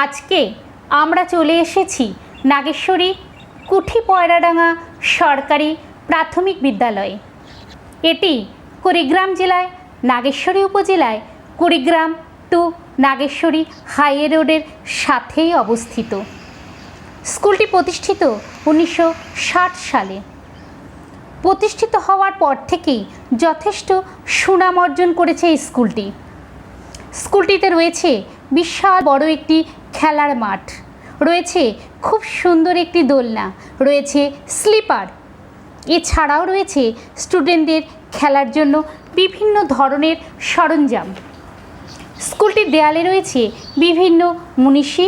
আজকে আমরা চলে এসেছি নাগেশ্বরী কুঠি পয়রাডাঙ্গা সরকারি প্রাথমিক বিদ্যালয়ে। এটি কুড়িগ্রাম জেলায় নাগেশ্বরী উপজেলায় কুড়িগ্রাম টু নাগেশ্বরী হাইওয়ে রোডের সাথেই অবস্থিত। স্কুলটি প্রতিষ্ঠিত 1960 সালে। প্রতিষ্ঠিত হওয়ার পর থেকেই যথেষ্ট সুনাম অর্জন করেছে এই স্কুলটি। স্কুলটিতে রয়েছে বিশাল বড় একটি খেলার মাঠ, রয়েছে খুব সুন্দর একটি দোলনা, রয়েছে স্লিপার, এছাড়াও রয়েছে স্টুডেন্টদের খেলার জন্য বিভিন্ন ধরনের সরঞ্জাম। স্কুলটির দেয়ালে রয়েছে বিভিন্ন মনীষী,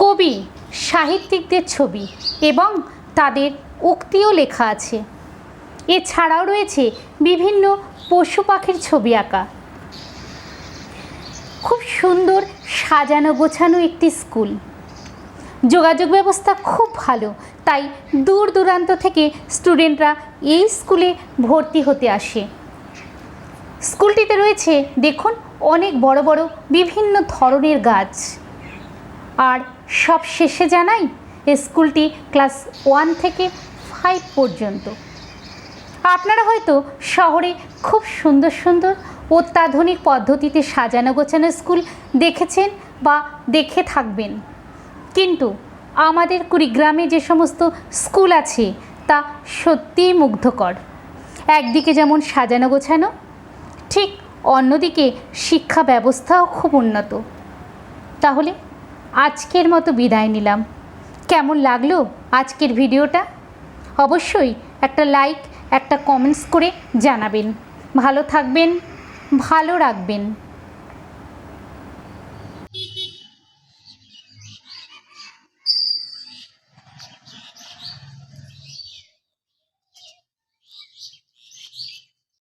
কবি, সাহিত্যিকদের ছবি এবং তাদের উক্তিও লেখা আছে। এছাড়াও রয়েছে বিভিন্ন পশু পাখির ছবি আঁকা। খুব সুন্দর সাজানো গোছানো একটি স্কুল। যোগাযোগ ব্যবস্থা খুব ভালো, তাই দূর দূরান্ত থেকে স্টুডেন্টরা এই স্কুলে ভর্তি হতে আসে। স্কুলটিতে রয়েছে দেখুন অনেক বড় বড় বিভিন্ন ধরনের গাছ। আর সব শেষে জানাই স্কুলটি ক্লাস 1 থেকে 5 পর্যন্ত। আপনারা হয়তো শহরে খুব সুন্দর সুন্দর অত্যাধুনিক পদ্ধতিতে সাজানো গোছানো স্কুল দেখেছেন বা দেখে থাকবেন, কিন্তু আমাদের কুড়িগ্রামে যে সমস্ত স্কুল আছে তা সত্যিই মুগ্ধকর। একদিকে যেমন সাজানো গোছানো, ঠিক অন্যদিকে শিক্ষা ব্যবস্থাও খুব উন্নত। তাহলে আজকের মতো বিদায় নিলাম। কেমন লাগলো আজকের ভিডিওটা? অবশ্যই একটা লাইক, একটা কমেন্টস করে জানাবেন। ভালো থাকবেন, ভালো রাখবেন।